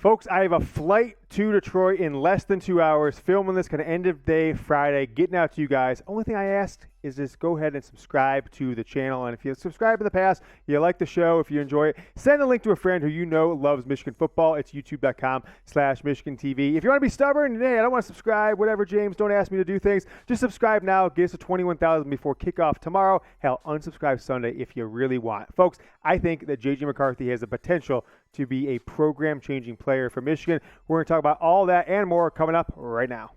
Folks, I have a flight to Detroit in less than 2 hours, filming this kind of end of day Friday, getting out to you guys. Only thing I asked is just go ahead and subscribe to the channel. And if you subscribe in the past, you like the show, if you enjoy it, send a link to a friend who you know loves Michigan football. It's youtube.com/Michigan TV. If you want to be stubborn, hey, I don't want to subscribe, whatever, James, don't ask me to do things. Just subscribe now. Get us to 21,000 before kickoff tomorrow. Hell, unsubscribe Sunday if you really want. Folks, I think that JJ McCarthy has the potential to be a program-changing player for Michigan. We're going to talk about all that and more coming up right now.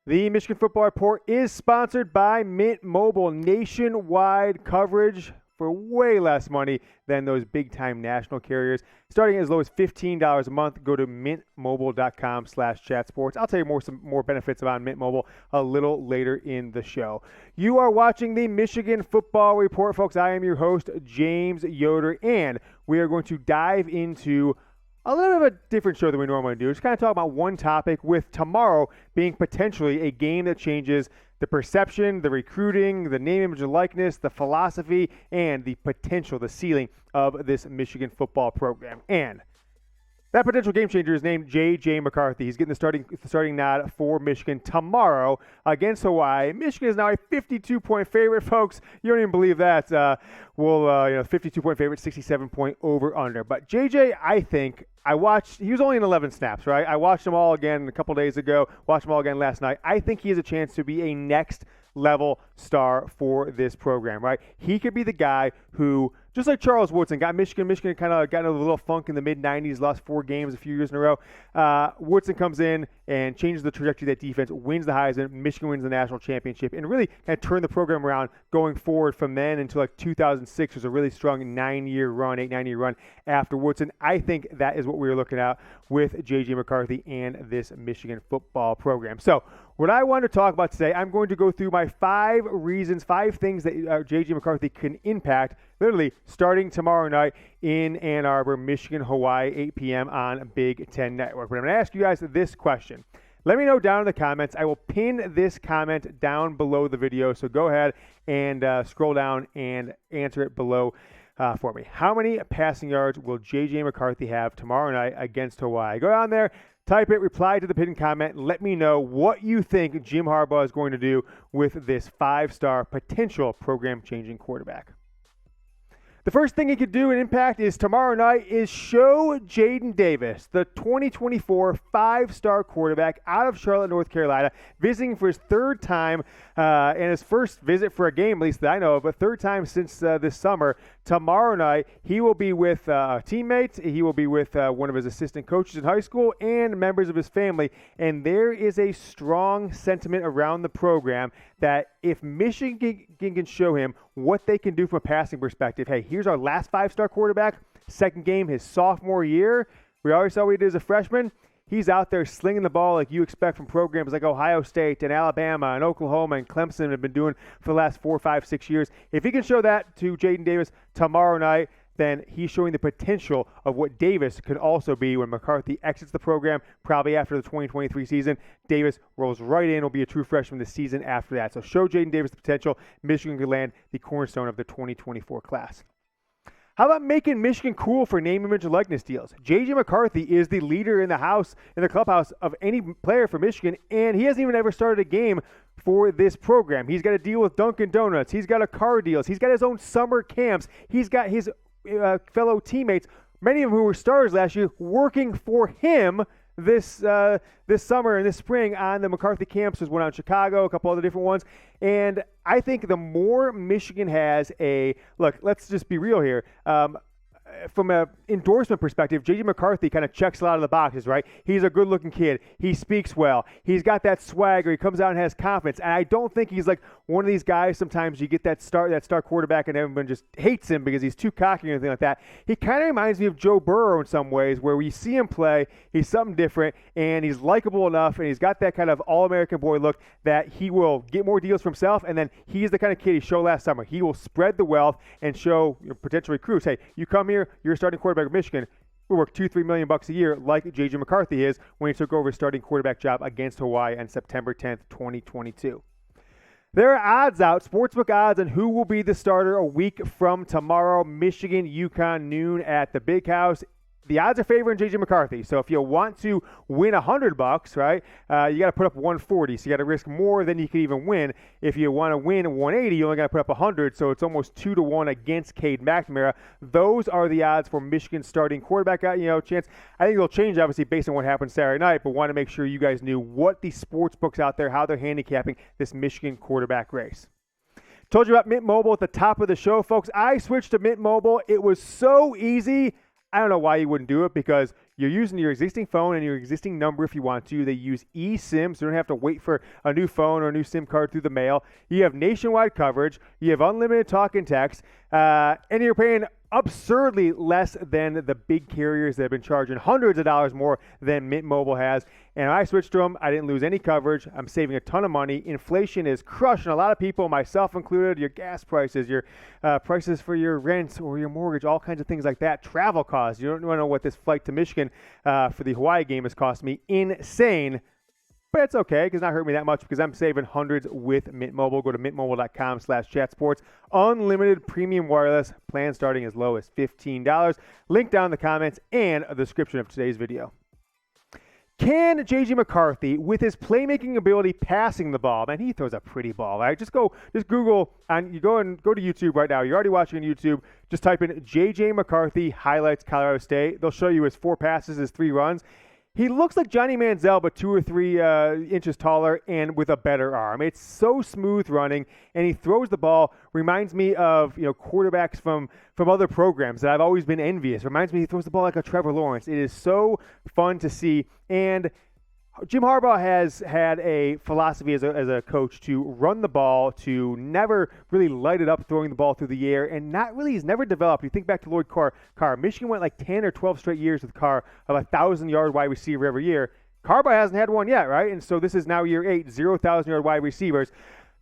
The Michigan Football Report is sponsored by Mint Mobile. Nationwide coverage for way less money than those big-time national carriers. Starting as low as $15 a month, go to mintmobile.com/chatsports. I'll tell you some more benefits about Mint Mobile a little later in the show. You are watching the Michigan Football Report, folks. I am your host, James Yoder, and we are going to dive into a little bit of a different show than we normally do. Just kind of talk about one topic, with tomorrow being potentially a game that changes the perception, the recruiting, the name, image, and likeness, the philosophy, and the potential, the ceiling of this Michigan football program. And that potential game changer is named JJ McCarthy. He's getting the starting nod for Michigan tomorrow against Hawaii. Michigan is now a 52-point favorite, folks. You don't even believe that. 52-point favorite, 67-point over/under. But JJ, I think he was only in 11 snaps, right? I watched him all again a couple days ago. Watched him all again last night. I think he has a chance to be a next level star for this program, right? He could be the guy who, just like Charles Woodson, got Michigan kind of got into a little funk in the mid-90s, lost 4 games a few years in a row. Woodson comes in and changes the trajectory of that defense, wins the Heisman, Michigan wins the national championship, and really kind of turned the program around going forward from then until like 2006. Was a really strong 9-year run after Woodson. I think that is what we were looking at with J.J. McCarthy and this Michigan football program. So what I want to talk about today, I'm going to go through my 5 things that J.J. McCarthy can impact, literally starting tomorrow night in Ann Arbor, Michigan, Hawaii, 8 p.m. on Big Ten Network. But I'm going to ask you guys this question. Let me know down in the comments. I will pin this comment down below the video, so go ahead and scroll down and answer it below for me. How many passing yards will J.J. McCarthy have tomorrow night against Hawaii? Go down there, type it, reply to the pinned comment, and let me know what you think Jim Harbaugh is going to do with this 5-star potential program-changing quarterback. The first thing he could do and impact is tomorrow night is show Jadyn Davis, the 2024 5-star quarterback out of Charlotte, North Carolina, visiting for his 3rd time and his first visit for a game, at least that I know of, but 3rd time since this summer. Tomorrow night, he will be with teammates. He will be with one of his assistant coaches in high school and members of his family. And there is a strong sentiment around the program that if Michigan can show him what they can do from a passing perspective, hey, here's our last 5-star quarterback, second game his sophomore year. We already saw what he did as a freshman. He's out there slinging the ball like you expect from programs like Ohio State and Alabama and Oklahoma and Clemson have been doing for the last 4, 5, 6 years. If he can show that to Jadyn Davis tomorrow night, then he's showing the potential of what Davis could also be when McCarthy exits the program, probably after the 2023 season. Davis rolls right in, will be a true freshman the season after that. So show Jadyn Davis the potential. Michigan could land the cornerstone of the 2024 class. How about making Michigan cool for name, image, and likeness deals? J.J. McCarthy is the leader in the clubhouse of any player for Michigan, and he hasn't even ever started a game for this program. He's got a deal with Dunkin' Donuts. He's got a car deals. He's got his own summer camps. He's got his fellow teammates, many of whom were stars last year, working for him this summer and this spring on the McCarthy camps. There's one out in Chicago, a couple other different ones. And I think the more Michigan has look, let's just be real here. From an endorsement perspective, J.J. McCarthy kind of checks a lot of the boxes, right? He's a good-looking kid. He speaks well. He's got that swagger. He comes out and has confidence. And I don't think he's like one of these guys sometimes you get that star quarterback and everyone just hates him because he's too cocky or anything like that. He kind of reminds me of Joe Burrow in some ways, where we see him play, he's something different, and he's likable enough, and he's got that kind of all-American boy look that he will get more deals for himself, and then he's the kind of kid he showed last summer. He will spread the wealth and show potential recruits, hey, you come here, you're a starting quarterback of Michigan. We work $2-3 million a year, like J.J. McCarthy is when he took over his starting quarterback job against Hawaii on September 10th, 2022. There are odds out, sportsbook odds, on who will be the starter a week from tomorrow. Michigan, UConn, noon at the Big House. The odds are favoring JJ McCarthy. So if you want to win $100, right, you got to put up 140. So you got to risk more than you can even win. If you want to win 180, you only got to put up 100. So it's almost 2-1 against Cade McNamara. Those are the odds for Michigan starting quarterback. Chance. I think it'll change obviously based on what happens Saturday night. But want to make sure you guys knew what the sports books out there, how they're handicapping this Michigan quarterback race. Told you about Mint Mobile at the top of the show, folks. I switched to Mint Mobile. It was so easy. I don't know why you wouldn't do it, because you're using your existing phone and your existing number if you want to. They use eSIM, so you don't have to wait for a new phone or a new SIM card through the mail. You have nationwide coverage. You have unlimited talk and text. And you're paying absurdly less than the big carriers that have been charging hundreds of dollars more than Mint Mobile has. And I switched to them. I didn't lose any coverage. I'm saving a ton of money. Inflation is crushing a lot of people, myself included. Your gas prices, your prices for your rent or your mortgage, all kinds of things like that. Travel costs. You don't want to know what this flight to Michigan for the Hawaii game has cost me. Insane. But it's okay, because it's not hurting me that much, because I'm saving hundreds with Mint Mobile. Go to mintmobile.com/chatsports. Unlimited premium wireless plan starting as low as $15. Link down in the comments and a description of today's video. Can JJ McCarthy, with his playmaking ability passing the ball, man, he throws a pretty ball, right? Just Google, and you go to YouTube right now. You're already watching on YouTube. Just type in JJ McCarthy highlights Colorado State. They'll show you his 4 passes, his 3 runs. He looks like Johnny Manziel, but 2 or 3 inches taller and with a better arm. It's so smooth running, and he throws the ball. Reminds me of quarterbacks from other programs that I've always been envious. Reminds me, he throws the ball like a Trevor Lawrence. It is so fun to see. And Jim Harbaugh has had a philosophy as a coach to run the ball, to never really light it up throwing the ball through the air, and he's never developed. You think back to Lloyd Carr. Michigan went like 10 or 12 straight years with Carr of a 1,000-yard wide receiver every year. Harbaugh hasn't had one yet, right? And so this is now year 8, 0,000-yard wide receivers.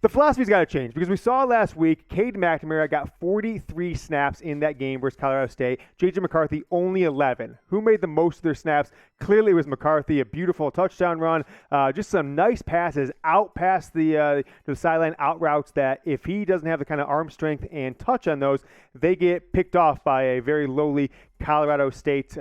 The philosophy's got to change, because we saw last week Cade McNamara got 43 snaps in that game versus Colorado State. JJ McCarthy only 11. Who made the most of their snaps? Clearly it was McCarthy. A beautiful touchdown run. Just some nice passes out past the sideline out routes that if he doesn't have the kind of arm strength and touch on those, they get picked off by a very lowly Colorado State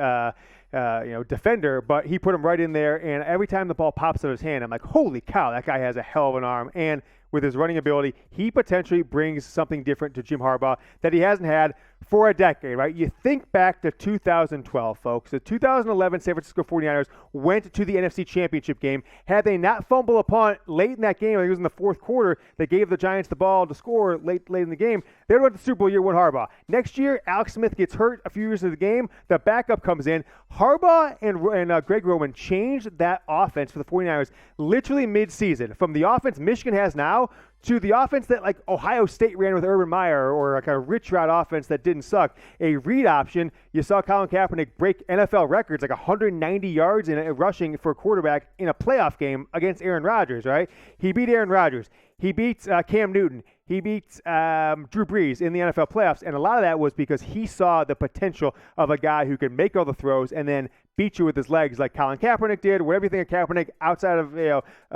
defender. But he put him right in there, and every time the ball pops out of his hand, I'm like, holy cow, that guy has a hell of an arm. And with his running ability, he potentially brings something different to Jim Harbaugh that he hasn't had for a decade, right? You think back to 2012, folks. The 2011 San Francisco 49ers went to the NFC Championship game. Had they not fumbled a punt late in that game, I think it was in the fourth quarter, they gave the Giants the ball to score late in the game. They went to the Super Bowl year 1 Harbaugh. Next year, Alex Smith gets hurt a few years into the game. The backup comes in. Harbaugh and Greg Roman changed that offense for the 49ers literally mid-season. From the offense Michigan has now to the offense that like Ohio State ran with Urban Meyer, or like a rich route offense that didn't suck. A read option. You saw Colin Kaepernick break NFL records, like 190 yards in rushing for a quarterback in a playoff game against Aaron Rodgers, right? He beat Aaron Rodgers. He beats Cam Newton. He beats Drew Brees in the NFL playoffs, and a lot of that was because he saw the potential of a guy who could make all the throws and then beat you with his legs like Colin Kaepernick did. Whatever you think of Kaepernick outside of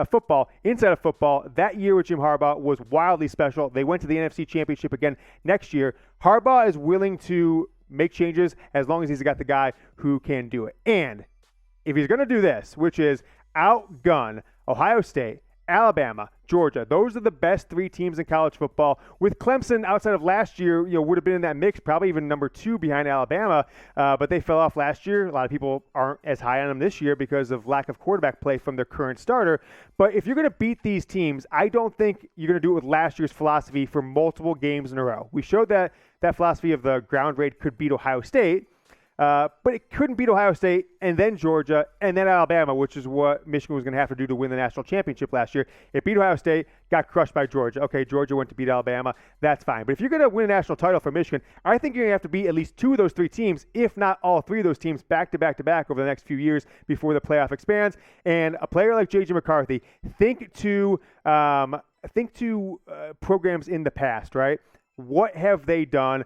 football, inside of football, that year with Jim Harbaugh was wildly special. They went to the NFC Championship again next year. Harbaugh is willing to make changes as long as he's got the guy who can do it. And if he's going to do this, which is outgun Ohio State, Alabama, Georgia. Those are the best 3 teams in college football. With Clemson, outside of last year, would have been in that mix, probably even number 2 behind Alabama, but they fell off last year. A lot of people aren't as high on them this year because of lack of quarterback play from their current starter. But if you're going to beat these teams, I don't think you're going to do it with last year's philosophy for multiple games in a row. We showed that philosophy of the ground raid could beat Ohio State. But it couldn't beat Ohio State and then Georgia and then Alabama, which is what Michigan was going to have to do to win the national championship last year. It beat Ohio State, got crushed by Georgia. Okay, Georgia went to beat Alabama. That's fine. But if you're going to win a national title for Michigan, I think you're going to have to beat at least 2 of those 3 teams, if not all 3 of those teams, back to back to back over the next few years before the playoff expands. And a player like JJ McCarthy, think to programs in the past, right? What have they done?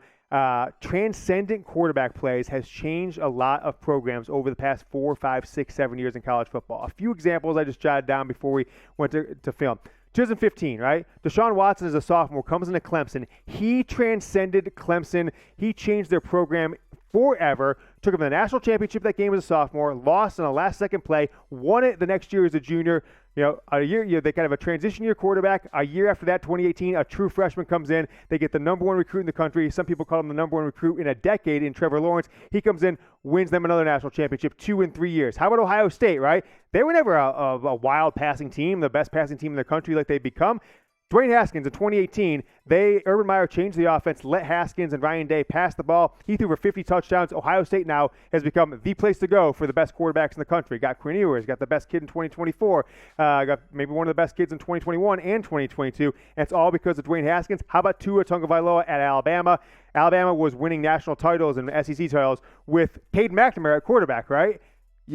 Transcendent quarterback plays has changed a lot of programs over the past 4, 5, 6, 7 years in college football. A few examples I just jotted down before we went to film. 2015, right? Deshaun Watson is a sophomore, comes into Clemson. He transcended Clemson. He changed their program forever, took him to the national championship that game as a sophomore, lost on a last-second play, won it the next year as a junior. A year, they kind of a transition year quarterback. A year after that, 2018, a true freshman comes in. They get the number one recruit in the country. Some people call him the number one recruit in a decade in Trevor Lawrence. He comes in, wins them another national championship 2 in 3 years. How about Ohio State, right? They were never a wild passing team, the best passing team in the country like they've become. Dwayne Haskins in 2018, Urban Meyer changed the offense, let Haskins and Ryan Day pass the ball. He threw for 50 touchdowns. Ohio State now has become the place to go for the best quarterbacks in the country. Got Quinn Ewers, got the best kid in 2024, got maybe one of the best kids in 2021 and 2022. And it's all because of Dwayne Haskins. How about Tua Tagovailoa at Alabama? Alabama was winning national titles and SEC titles with Peyton McNamara at quarterback, right?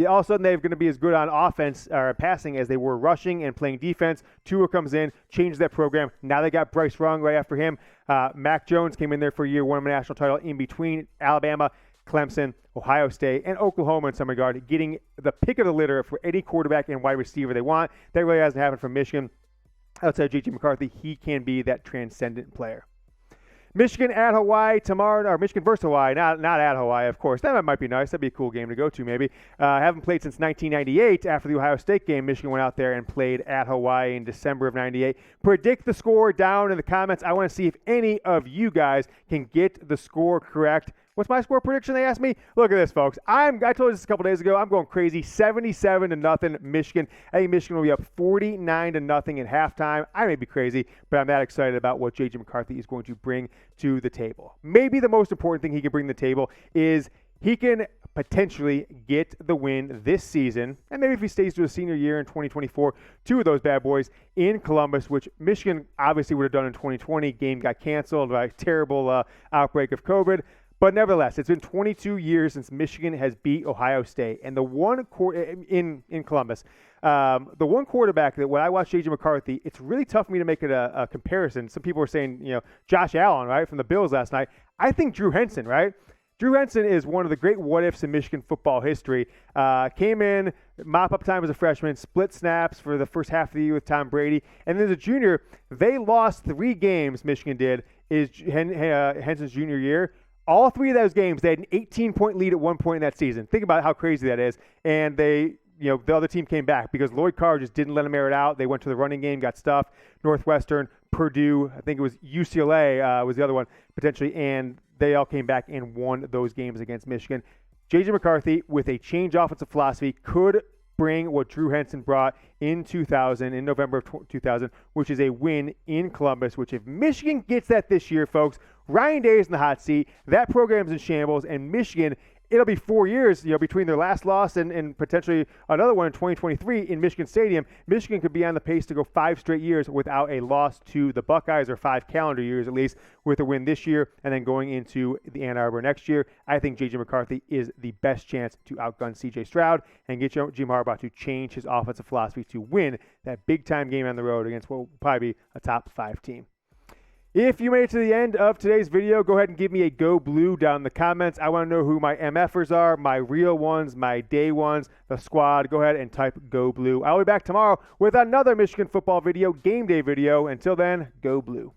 All of a sudden, they're going to be as good on offense or passing as they were rushing and playing defense. Tua comes in, changed that program. Now they got Bryce Young right after him. Mac Jones came in there for a year, won him a national title in between Alabama, Clemson, Ohio State, and Oklahoma in some regard, getting the pick of the litter for any quarterback and wide receiver they want. That really hasn't happened from Michigan. Outside JJ McCarthy, he can be that transcendent player. Michigan at Hawaii tomorrow, or Michigan versus Hawaii, not at Hawaii, of course. That might be nice. That'd be a cool game to go to, maybe. Haven't played since 1998. After the Ohio State game, Michigan went out there and played at Hawaii in December of 98. Predict the score down in the comments. I want to see if any of you guys can get the score correct. What's my score prediction, they asked me? Look at this, folks. I told you this a couple days ago. I'm going crazy. 77-0 Michigan. I think Michigan will be up 49-0 at halftime. I may be crazy, but I'm that excited about what JJ McCarthy is going to bring to the table. Maybe the most important thing he can bring to the table is he can potentially get the win this season, and maybe if he stays to a senior year in 2024, 2 of those bad boys in Columbus, which Michigan obviously would have done in 2020. Game got canceled by a terrible outbreak of COVID. But nevertheless, it's been 22 years since Michigan has beat Ohio State. And the one in Columbus, the one quarterback that when I watch JJ McCarthy, it's really tough for me to make it a comparison. Some people were saying, Josh Allen, right, from the Bills last night. I think Drew Henson, right? Drew Henson is one of the great what-ifs in Michigan football history. Came in, mop-up time as a freshman, split snaps for the first half of the year with Tom Brady. And then as a junior, they lost 3 games, Michigan did, is Henson's junior year. All 3 of those games, they had an 18-point lead at one point in that season. Think about how crazy that is. And the other team came back because Lloyd Carr just didn't let them air it out. They went to the running game, got stuffed. Northwestern, Purdue, I think it was UCLA was the other one potentially, and they all came back and won those games against Michigan. JJ McCarthy, with a change offensive philosophy, could bring what Drew Henson brought in November of 2000, which is a win in Columbus, which if Michigan gets that this year, folks, Ryan Day is in the hot seat. That program's in shambles, and Michigan, it'll be 4 years, between their last loss and potentially another one in 2023 in Michigan Stadium. Michigan could be on the pace to go 5 straight years without a loss to the Buckeyes, or 5 calendar years at least, with a win this year and then going into the Ann Arbor next year. I think JJ McCarthy is the best chance to outgun CJ Stroud and get Jim Harbaugh to change his offensive philosophy to win that big-time game on the road against what will probably be a top 5 team. If you made it to the end of today's video, go ahead and give me a go blue down in the comments. I want to know who my MFers are, my real ones, my day ones, the squad. Go ahead and type go blue. I'll be back tomorrow with another Michigan football video, game day video. Until then, go blue.